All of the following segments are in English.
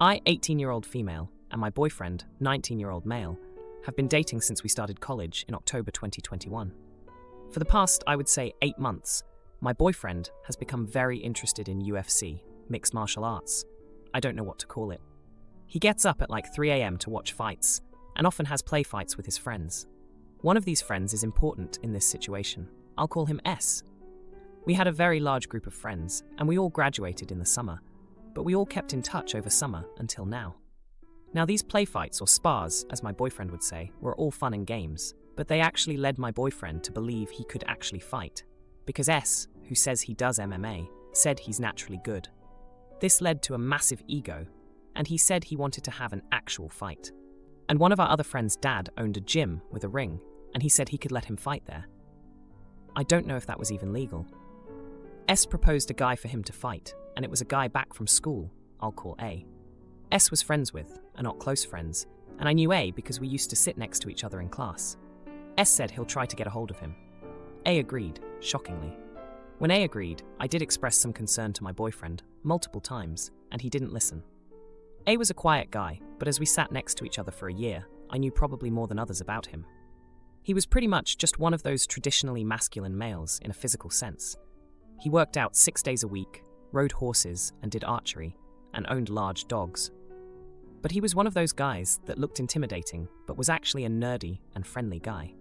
I, 18-year-old female, and my boyfriend, 19-year-old male, have been dating since we started college in October 2021. For the past, I would say, 8 months, my boyfriend has become very interested in UFC, mixed martial arts. I don't know what to call it. He gets up at like 3 a.m. to watch fights, and often has play fights with his friends. One of these friends is important in this situation. I'll call him S. We had a very large group of friends, and we all graduated in the summer, but we all kept in touch over summer until now. Now these play fights, or spars, as my boyfriend would say, were all fun and games, but they actually led my boyfriend to believe he could actually fight, because S, who says he does MMA, said he's naturally good. This led to a massive ego, and he said he wanted to have an actual fight. And one of our other friends' dad owned a gym with a ring, and he said he could let him fight there. I don't know if that was even legal. S proposed a guy for him to fight, and it was a guy back from school, I'll call A. S was friends with, are not close friends, and I knew A because we used to sit next to each other in class. S said he'll try to get a hold of him. A agreed, shockingly. When A agreed, I did express some concern to my boyfriend, multiple times, and he didn't listen. A was a quiet guy, but as we sat next to each other for a year, I knew probably more than others about him. He was pretty much just one of those traditionally masculine males in a physical sense. He worked out 6 days a week, rode horses and did archery, and owned large dogs. But he was one of those guys that looked intimidating, but was actually a nerdy and friendly guy.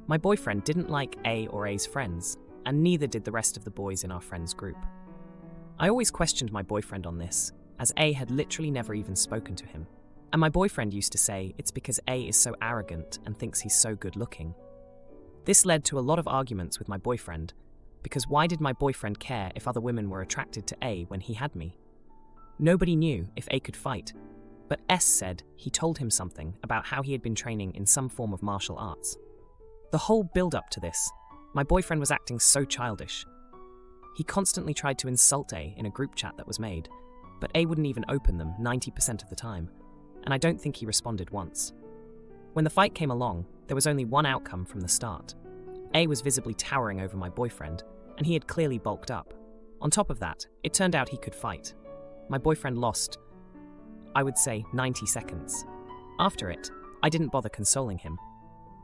My boyfriend didn't like A or A's friends, and neither did the rest of the boys in our friends group. I always questioned my boyfriend on this, as A had literally never even spoken to him. And my boyfriend used to say it's because A is so arrogant and thinks he's so good looking. This led to a lot of arguments with my boyfriend, because why did my boyfriend care if other women were attracted to A when he had me? Nobody knew if A could fight, but S said he told him something about how he had been training in some form of martial arts. The whole build-up to this, my boyfriend was acting so childish. He constantly tried to insult A in a group chat that was made, but A wouldn't even open them 90% of the time, and I don't think he responded once. When the fight came along, there was only one outcome from the start. A was visibly towering over my boyfriend, and he had clearly bulked up. On top of that, it turned out he could fight. My boyfriend lost, I would say, 90 seconds. After it, I didn't bother consoling him.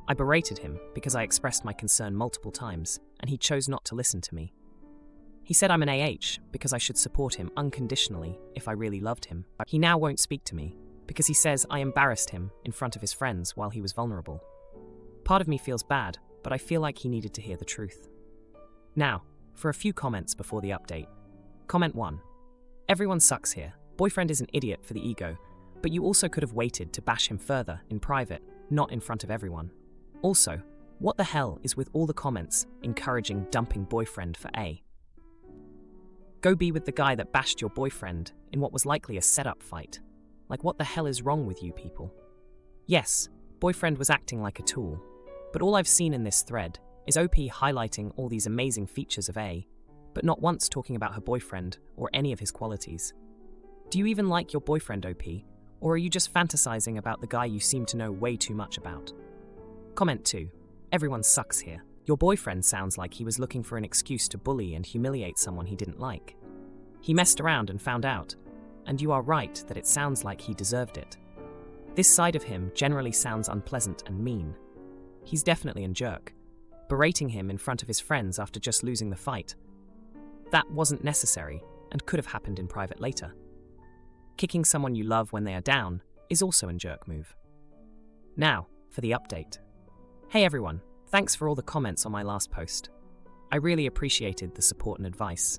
I berated him because I expressed my concern multiple times, and he chose not to listen to me. He said I'm an AH because I should support him unconditionally if I really loved him. He now won't speak to me because he says I embarrassed him in front of his friends while he was vulnerable. Part of me feels bad, but I feel like he needed to hear the truth. Now, for a few comments before the update. Comment 1. Everyone sucks here. Boyfriend is an idiot for the ego, but you also could have waited to bash him further in private, not in front of everyone. Also, what the hell is with all the comments encouraging dumping boyfriend for A? Go be with the guy that bashed your boyfriend in what was likely a setup fight. Like, what the hell is wrong with you people? Yes, boyfriend was acting like a tool, but all I've seen in this thread is OP highlighting all these amazing features of A, but not once talking about her boyfriend or any of his qualities. Do you even like your boyfriend, OP, or are you just fantasizing about the guy you seem to know way too much about? Comment 2. Everyone sucks here. Your boyfriend sounds like he was looking for an excuse to bully and humiliate someone he didn't like. He messed around and found out, and you are right that it sounds like he deserved it. This side of him generally sounds unpleasant and mean. He's definitely a jerk, berating him in front of his friends after just losing the fight. That wasn't necessary and could have happened in private later. Kicking someone you love when they are down is also a jerk move. Now, for the update. Hey everyone, thanks for all the comments on my last post. I really appreciated the support and advice.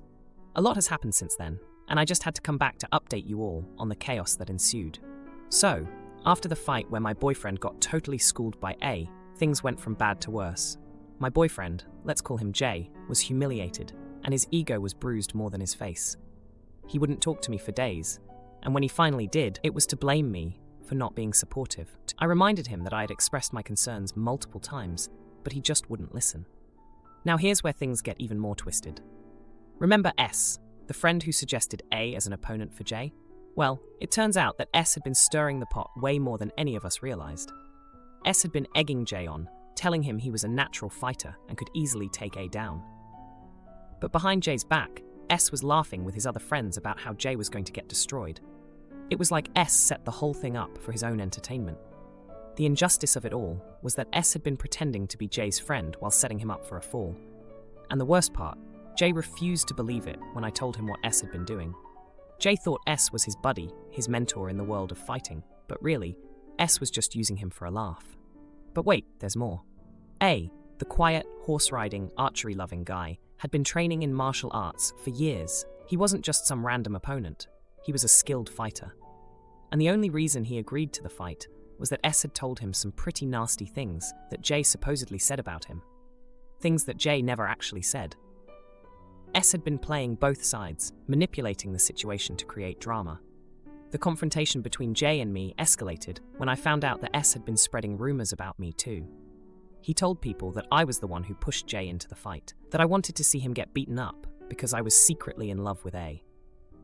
A lot has happened since then, and I just had to come back to update you all on the chaos that ensued. So, after the fight where my boyfriend got totally schooled by A, things went from bad to worse. My boyfriend, let's call him J, was humiliated, and his ego was bruised more than his face. He wouldn't talk to me for days, and when he finally did, it was to blame me for not being supportive. I reminded him that I had expressed my concerns multiple times, but he just wouldn't listen. Now here's where things get even more twisted. Remember S, the friend who suggested A as an opponent for J? Well, it turns out that S had been stirring the pot way more than any of us realized. S had been egging J on, telling him he was a natural fighter and could easily take A down. But behind J's back, S was laughing with his other friends about how J was going to get destroyed. It was like S set the whole thing up for his own entertainment. The injustice of it all was that S had been pretending to be Jay's friend while setting him up for a fall. And the worst part, Jay refused to believe it when I told him what S had been doing. Jay thought S was his buddy, his mentor in the world of fighting, but really, S was just using him for a laugh. But wait, there's more. A, the quiet, horse-riding, archery-loving guy, had been training in martial arts for years. He wasn't just some random opponent. He was a skilled fighter. And the only reason he agreed to the fight was that S had told him some pretty nasty things that Jay supposedly said about him. Things that Jay never actually said. S had been playing both sides, manipulating the situation to create drama. The confrontation between Jay and me escalated when I found out that S had been spreading rumors about me too. He told people that I was the one who pushed Jay into the fight, that I wanted to see him get beaten up because I was secretly in love with A.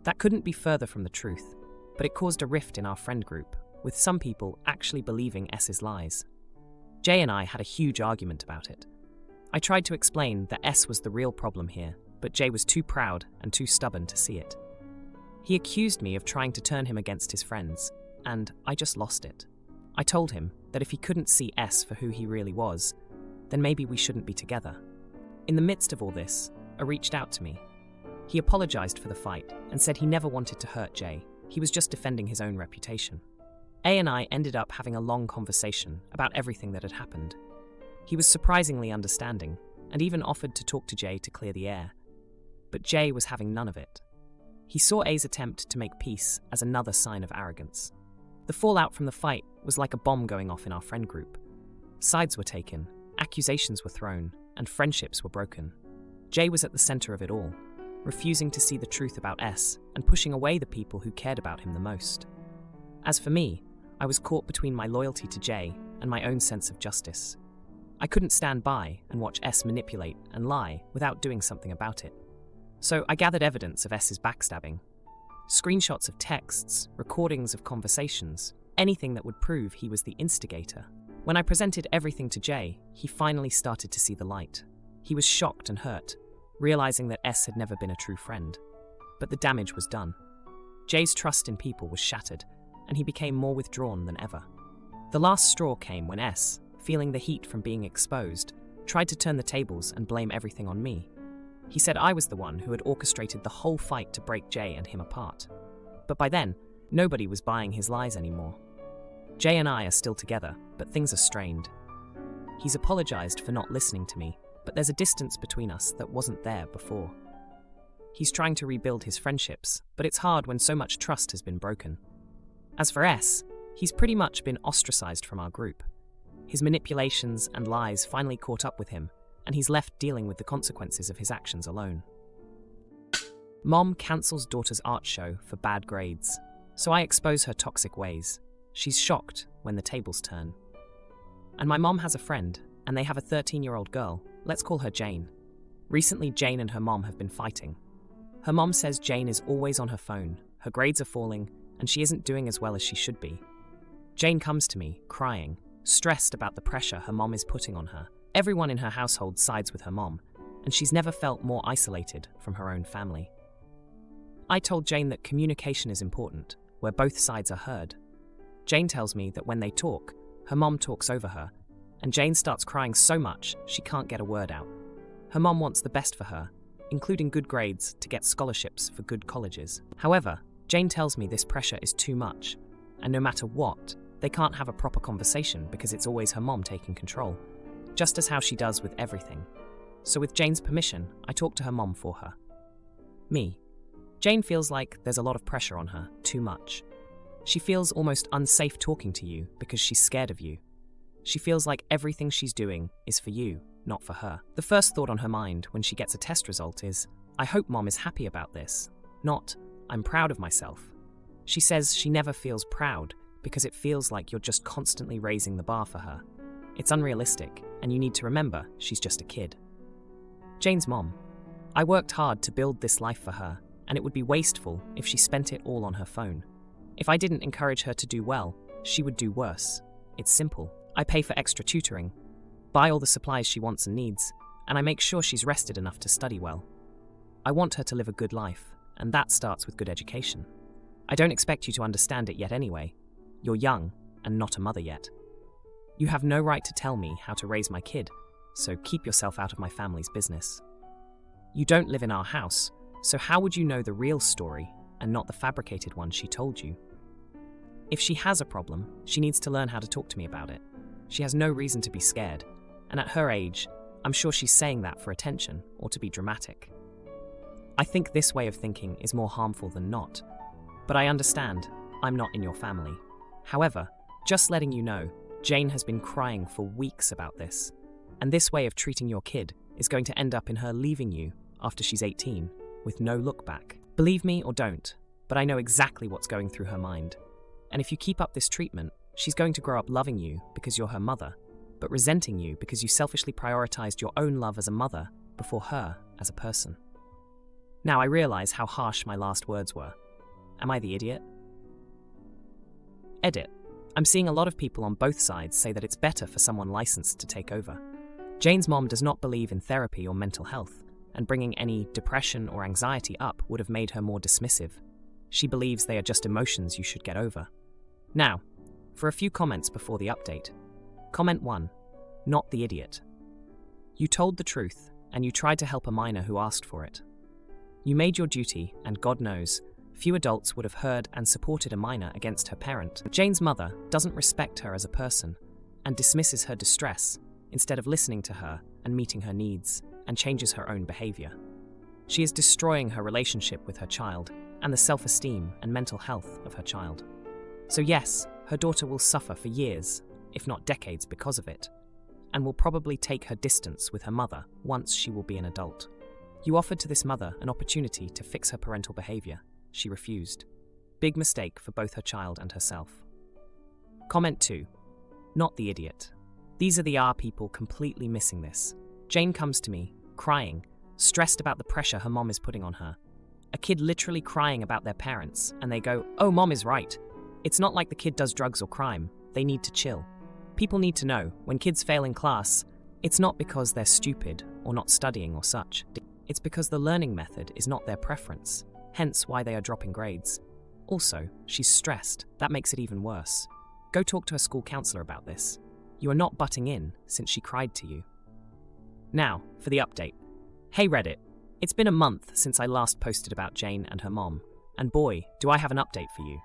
That couldn't be further from the truth, but it caused a rift in our friend group, with some people actually believing S's lies. Jay and I had a huge argument about it. I tried to explain that S was the real problem here, but Jay was too proud and too stubborn to see it. He accused me of trying to turn him against his friends, and I just lost it. I told him that if he couldn't see S for who he really was, then maybe we shouldn't be together. In the midst of all this, A reached out to me. He apologized for the fight and said he never wanted to hurt Jay. He was just defending his own reputation. A and I ended up having a long conversation about everything that had happened. He was surprisingly understanding and even offered to talk to Jay to clear the air. But Jay was having none of it. He saw A's attempt to make peace as another sign of arrogance. The fallout from the fight was like a bomb going off in our friend group. Sides were taken, accusations were thrown, and friendships were broken. Jay was at the center of it all, refusing to see the truth about S and pushing away the people who cared about him the most. As for me, I was caught between my loyalty to Jay and my own sense of justice. I couldn't stand by and watch S manipulate and lie without doing something about it. So I gathered evidence of S's backstabbing. Screenshots of texts, recordings of conversations, anything that would prove he was the instigator. When I presented everything to Jay, he finally started to see the light. He was shocked and hurt, realizing that S had never been a true friend. But the damage was done. Jay's trust in people was shattered, and he became more withdrawn than ever. The last straw came when S, feeling the heat from being exposed, tried to turn the tables and blame everything on me. He said I was the one who had orchestrated the whole fight to break Jay and him apart. But by then, nobody was buying his lies anymore. Jay and I are still together, but things are strained. He's apologized for not listening to me, but there's a distance between us that wasn't there before. He's trying to rebuild his friendships, but it's hard when so much trust has been broken. As for S, he's pretty much been ostracized from our group. His manipulations and lies finally caught up with him, and he's left dealing with the consequences of his actions alone. Mom cancels daughter's art show for bad grades, so I expose her toxic ways. She's shocked when the tables turn. And my mom has a friend, and they have a 13-year-old girl. Let's call her Jane. Recently, Jane and her mom have been fighting. Her mom says Jane is always on her phone, her grades are falling, and she isn't doing as well as she should be. Jane comes to me, crying, stressed about the pressure her mom is putting on her. Everyone in her household sides with her mom, and she's never felt more isolated from her own family. I told Jane that communication is important, where both sides are heard. Jane tells me that when they talk, her mom talks over her, and Jane starts crying so much she can't get a word out. Her mom wants the best for her, including good grades to get scholarships for good colleges. However, Jane tells me this pressure is too much, and no matter what, they can't have a proper conversation because it's always her mom taking control, just as how she does with everything. So with Jane's permission, I talk to her mom for her. Me. Jane feels like there's a lot of pressure on her, too much. She feels almost unsafe talking to you because she's scared of you. She feels like everything she's doing is for you, not for her. The first thought on her mind when she gets a test result is, I hope mom is happy about this, not, I'm proud of myself. She says she never feels proud because it feels like you're just constantly raising the bar for her. It's unrealistic, and you need to remember she's just a kid. Jane's mom. I worked hard to build this life for her, and it would be wasteful if she spent it all on her phone. If I didn't encourage her to do well, she would do worse. It's simple. I pay for extra tutoring, buy all the supplies she wants and needs, and I make sure she's rested enough to study well. I want her to live a good life, and that starts with good education. I don't expect you to understand it yet anyway. You're young and not a mother yet. You have no right to tell me how to raise my kid, so keep yourself out of my family's business. You don't live in our house, so how would you know the real story and not the fabricated one she told you? If she has a problem, she needs to learn how to talk to me about it. She has no reason to be scared, and at her age, I'm sure she's saying that for attention or to be dramatic. I think this way of thinking is more harmful than not, but I understand I'm not in your family. However, just letting you know, Jane has been crying for weeks about this, and this way of treating your kid is going to end up in her leaving you after she's 18 with no look back. Believe me or don't, but I know exactly what's going through her mind. And if you keep up this treatment, she's going to grow up loving you because you're her mother, but resenting you because you selfishly prioritized your own love as a mother before her as a person. Now I realize how harsh my last words were. Am I the idiot? Edit. I'm seeing a lot of people on both sides say that it's better for someone licensed to take over. Jane's mom does not believe in therapy or mental health, and bringing any depression or anxiety up would have made her more dismissive. She believes they are just emotions you should get over. Now, for a few comments before the update. Comment 1. Not the idiot. You told the truth, and you tried to help a minor who asked for it. You made your duty, and God knows, few adults would have heard and supported a minor against her parent. Jane's mother doesn't respect her as a person, and dismisses her distress, instead of listening to her and meeting her needs, and changes her own behavior. She is destroying her relationship with her child, and the self-esteem and mental health of her child. So yes, her daughter will suffer for years, if not decades, because of it, and will probably take her distance with her mother once she will be an adult. You offered to this mother an opportunity to fix her parental behavior. She refused. Big mistake for both her child and herself. Comment 2. Not the idiot. These are the people completely missing this. Jane comes to me, crying, stressed about the pressure her mom is putting on her. A kid literally crying about their parents, and they go, "Oh, mom is right. It's not like the kid does drugs or crime. They need to chill." People need to know, when kids fail in class, it's not because they're stupid or not studying or such. It's because the learning method is not their preference, hence why they are dropping grades. Also, she's stressed. That makes it even worse. Go talk to a school counselor about this. You are not butting in since she cried to you. Now, for the update. Hey Reddit, it's been a month since I last posted about Jane and her mom, and boy, do I have an update for you.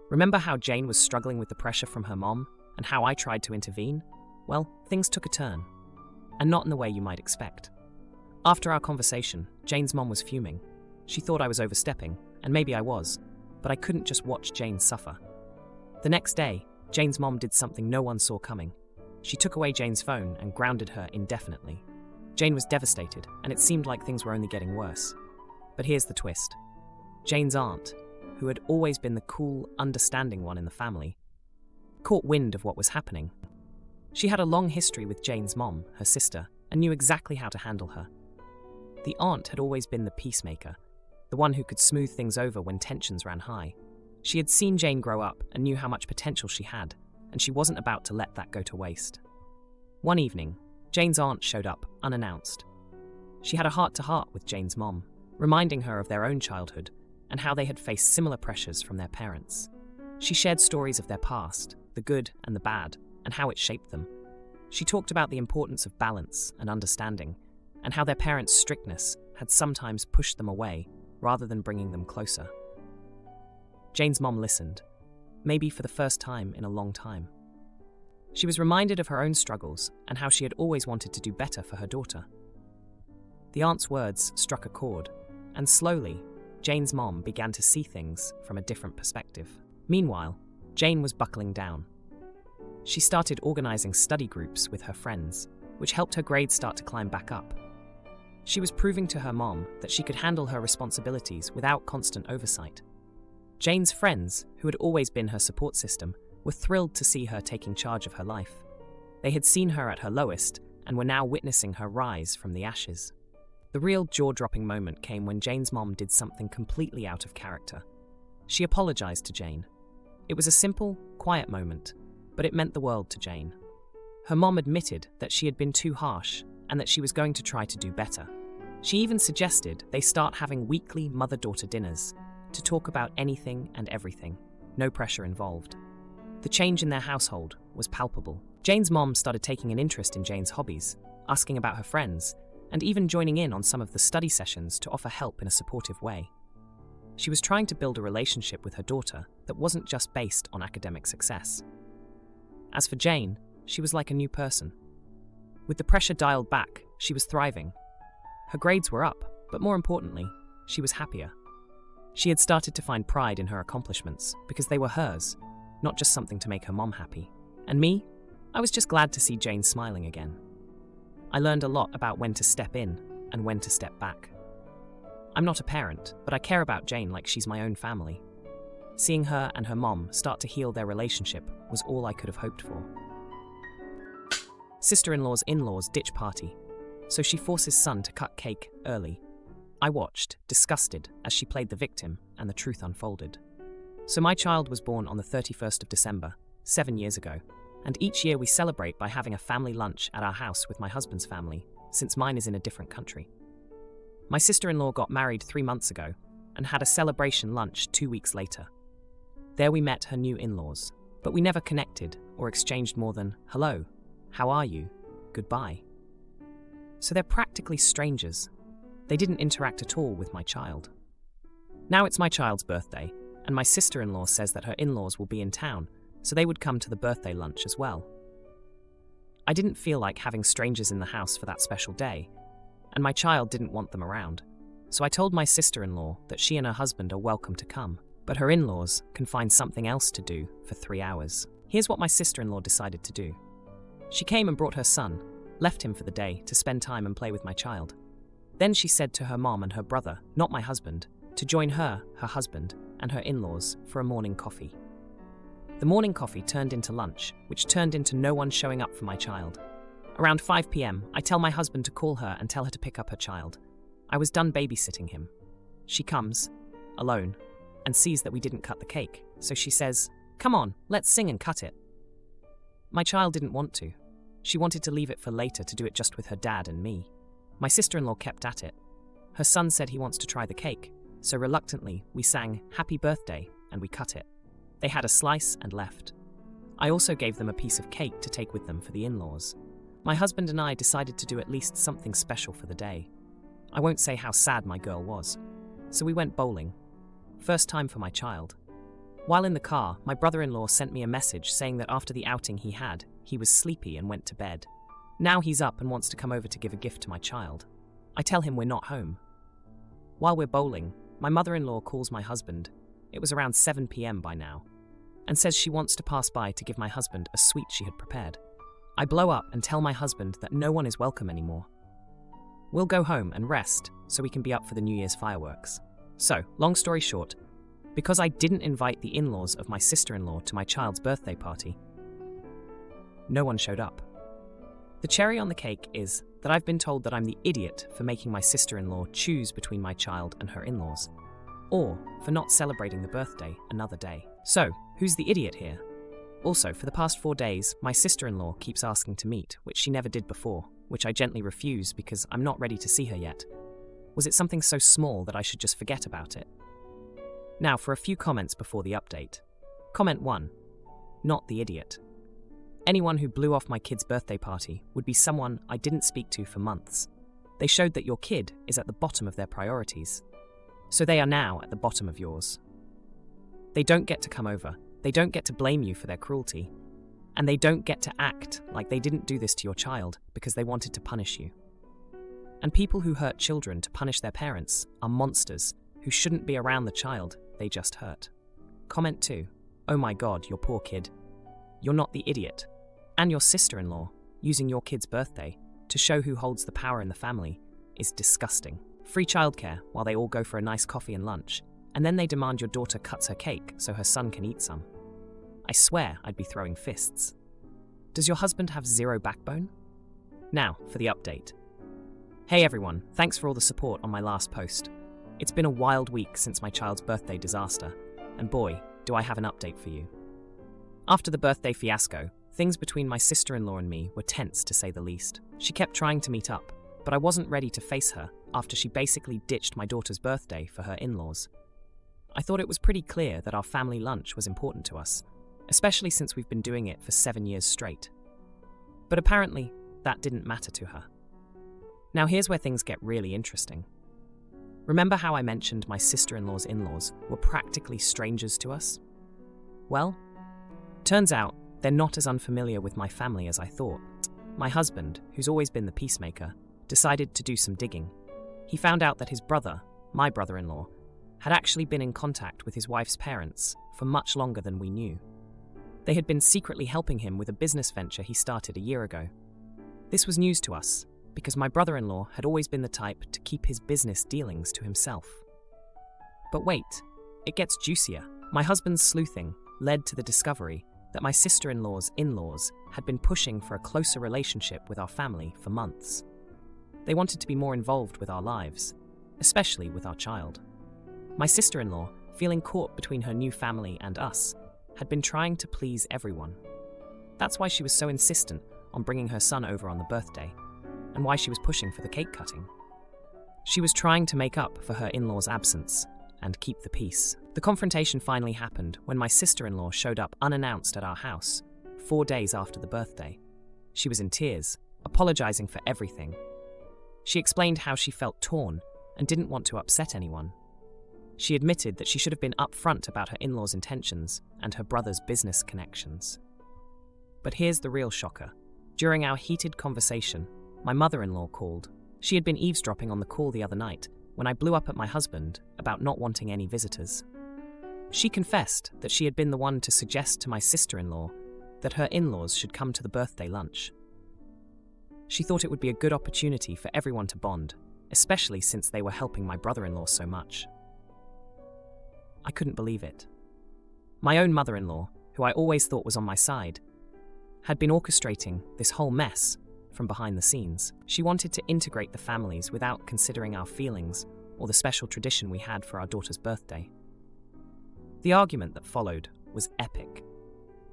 Remember how Jane was struggling with the pressure from her mom, and how I tried to intervene? Well, things took a turn, and not in the way you might expect. After our conversation, Jane's mom was fuming. She thought I was overstepping, and maybe I was, but I couldn't just watch Jane suffer. The next day, Jane's mom did something no one saw coming. She took away Jane's phone and grounded her indefinitely. Jane was devastated, and it seemed like things were only getting worse. But here's the twist. Jane's aunt, who had always been the cool, understanding one in the family, caught wind of what was happening. She had a long history with Jane's mom, her sister, and knew exactly how to handle her. The aunt had always been the peacemaker, the one who could smooth things over when tensions ran high. She had seen Jane grow up and knew how much potential she had, and she wasn't about to let that go to waste. One evening, Jane's aunt showed up, unannounced. She had a heart-to-heart with Jane's mom, reminding her of their own childhood and how they had faced similar pressures from their parents. She shared stories of their past, the good and the bad, and how it shaped them. She talked about the importance of balance and understanding, and how their parents' strictness had sometimes pushed them away rather than bringing them closer. Jane's mom listened, maybe for the first time in a long time. She was reminded of her own struggles and how she had always wanted to do better for her daughter. The aunt's words struck a chord, and slowly, Jane's mom began to see things from a different perspective. Meanwhile, Jane was buckling down. She started organizing study groups with her friends, which helped her grades start to climb back up. She was proving to her mom that she could handle her responsibilities without constant oversight. Jane's friends, who had always been her support system, were thrilled to see her taking charge of her life. They had seen her at her lowest and were now witnessing her rise from the ashes. The real jaw-dropping moment came when Jane's mom did something completely out of character. She apologized to Jane. It was a simple, quiet moment, but it meant the world to Jane. Her mom admitted that she had been too harsh and that she was going to try to do better. She even suggested they start having weekly mother-daughter dinners, to talk about anything and everything, no pressure involved. The change in their household was palpable. Jane's mom started taking an interest in Jane's hobbies, asking about her friends, and even joining in on some of the study sessions to offer help in a supportive way. She was trying to build a relationship with her daughter that wasn't just based on academic success. As for Jane, she was like a new person. With the pressure dialed back, she was thriving. Her grades were up, but more importantly, she was happier. She had started to find pride in her accomplishments because they were hers, not just something to make her mom happy. And me? I was just glad to see Jane smiling again. I learned a lot about when to step in and when to step back. I'm not a parent, but I care about Jane like she's my own family. Seeing her and her mom start to heal their relationship was all I could have hoped for. Sister-in-law's in-laws ditch party, so she forces son to cut cake early. I watched, disgusted, as she played the victim and the truth unfolded. So my child was born on the 31st of December, 7 years ago, and each year we celebrate by having a family lunch at our house with my husband's family, since mine is in a different country. My sister-in-law got married 3 months ago and had a celebration lunch 2 weeks later. There we met her new in-laws, but we never connected or exchanged more than, "Hello, how are you? Goodbye." So they're practically strangers. They didn't interact at all with my child. Now it's my child's birthday, and my sister-in-law says that her in-laws will be in town, so they would come to the birthday lunch as well. I didn't feel like having strangers in the house for that special day, and my child didn't want them around, so I told my sister-in-law that she and her husband are welcome to come, but her in-laws can find something else to do for 3 hours. Here's what my sister-in-law decided to do. She came and brought her son, left him for the day to spend time and play with my child. Then she said to her mom and her brother, not my husband, to join her husband, and her in-laws for a morning coffee. The morning coffee turned into lunch, which turned into no one showing up for my child. Around 5 p.m, I tell my husband to call her and tell her to pick up her child. I was done babysitting him. She comes, alone, and sees that we didn't cut the cake, so she says, "Come on, let's sing and cut it." My child didn't want to. She wanted to leave it for later to do it just with her dad and me. My sister-in-law kept at it. Her son said he wants to try the cake, so reluctantly we sang "Happy Birthday" and we cut it. They had a slice and left. I also gave them a piece of cake to take with them for the in-laws. My husband and I decided to do at least something special for the day. I won't say how sad my girl was. So we went bowling. First time for my child. While in the car, my brother-in-law sent me a message saying that after the outing he had, he was sleepy and went to bed. Now he's up and wants to come over to give a gift to my child. I tell him we're not home. While we're bowling, my mother-in-law calls my husband. It was around 7 p.m. by now, and says she wants to pass by to give my husband a sweet she had prepared. I blow up and tell my husband that no one is welcome anymore. We'll go home and rest so we can be up for the New Year's fireworks. So, long story short, because I didn't invite the in-laws of my sister-in-law to my child's birthday party, no one showed up. The cherry on the cake is that I've been told that I'm the idiot for making my sister-in-law choose between my child and her in-laws, or for not celebrating the birthday another day. So, who's the idiot here? Also, for the past 4 days, my sister-in-law keeps asking to meet, which she never did before, which I gently refuse because I'm not ready to see her yet. Was it something so small that I should just forget about it? Now for a few comments before the update. Comment 1. Not the idiot. Anyone who blew off my kid's birthday party would be someone I didn't speak to for months. They showed that your kid is at the bottom of their priorities. So they are now at the bottom of yours. They don't get to come over. They don't get to blame you for their cruelty. And they don't get to act like they didn't do this to your child because they wanted to punish you. And people who hurt children to punish their parents are monsters who shouldn't be around the child they just hurt. Comment 2. Oh my God, your poor kid. You're not the idiot. And your sister-in-law, using your kid's birthday to show who holds the power in the family, is disgusting. Free childcare while they all go for a nice coffee and lunch, and then they demand your daughter cuts her cake so her son can eat some. I swear I'd be throwing fists. Does your husband have zero backbone? Now, for the update. Hey everyone, thanks for all the support on my last post. It's been a wild week since my child's birthday disaster, and boy, do I have an update for you. After the birthday fiasco, things between my sister-in-law and me were tense to say the least. She kept trying to meet up, but I wasn't ready to face her after she basically ditched my daughter's birthday for her in-laws. I thought it was pretty clear that our family lunch was important to us, especially since we've been doing it for 7 years straight. But apparently, that didn't matter to her. Now here's where things get really interesting. Remember how I mentioned my sister-in-law's in-laws were practically strangers to us? Well, turns out they're not as unfamiliar with my family as I thought. My husband, who's always been the peacemaker, decided to do some digging. He found out that his brother, my brother-in-law, had actually been in contact with his wife's parents for much longer than we knew. They had been secretly helping him with a business venture he started a year ago. This was news to us, because my brother-in-law had always been the type to keep his business dealings to himself. But wait, it gets juicier. My husband's sleuthing led to the discovery that my sister-in-law's in-laws had been pushing for a closer relationship with our family for months. They wanted to be more involved with our lives, especially with our child. My sister-in-law, feeling caught between her new family and us, had been trying to please everyone. That's why she was so insistent on bringing her son over on the birthday, and why she was pushing for the cake cutting. She was trying to make up for her in-law's absence and keep the peace. The confrontation finally happened when my sister-in-law showed up unannounced at our house 4 days after the birthday. She was in tears, apologizing for everything. She explained how she felt torn and didn't want to upset anyone. She admitted that she should have been upfront about her in-laws' intentions and her brother's business connections. But here's the real shocker. During our heated conversation, my mother-in-law called. She had been eavesdropping on the call the other night when I blew up at my husband about not wanting any visitors. She confessed that she had been the one to suggest to my sister-in-law that her in-laws should come to the birthday lunch. She thought it would be a good opportunity for everyone to bond, especially since they were helping my brother-in-law so much. I couldn't believe it. My own mother-in-law, who I always thought was on my side, had been orchestrating this whole mess from behind the scenes. She wanted to integrate the families without considering our feelings or the special tradition we had for our daughter's birthday. The argument that followed was epic.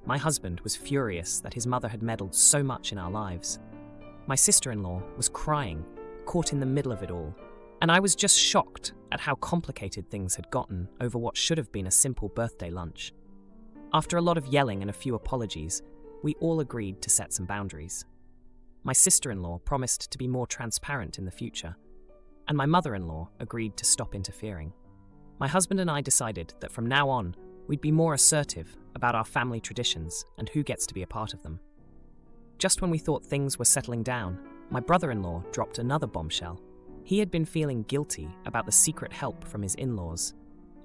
My husband was furious that his mother had meddled so much in our lives. My sister-in-law was crying, caught in the middle of it all, and I was just shocked at how complicated things had gotten over what should have been a simple birthday lunch. After a lot of yelling and a few apologies, we all agreed to set some boundaries. My sister-in-law promised to be more transparent in the future, and my mother-in-law agreed to stop interfering. My husband and I decided that from now on, we'd be more assertive about our family traditions and who gets to be a part of them. Just when we thought things were settling down, my brother-in-law dropped another bombshell. He had been feeling guilty about the secret help from his in-laws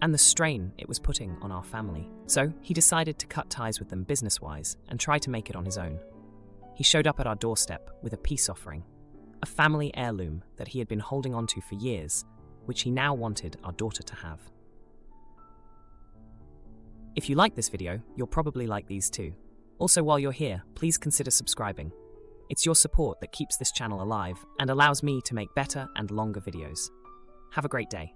and the strain it was putting on our family. So he decided to cut ties with them business-wise and try to make it on his own. He showed up at our doorstep with a peace offering, a family heirloom that he had been holding onto for years, which he now wanted our daughter to have. If you like this video, you'll probably like these too. Also, while you're here, please consider subscribing. It's your support that keeps this channel alive and allows me to make better and longer videos. Have a great day.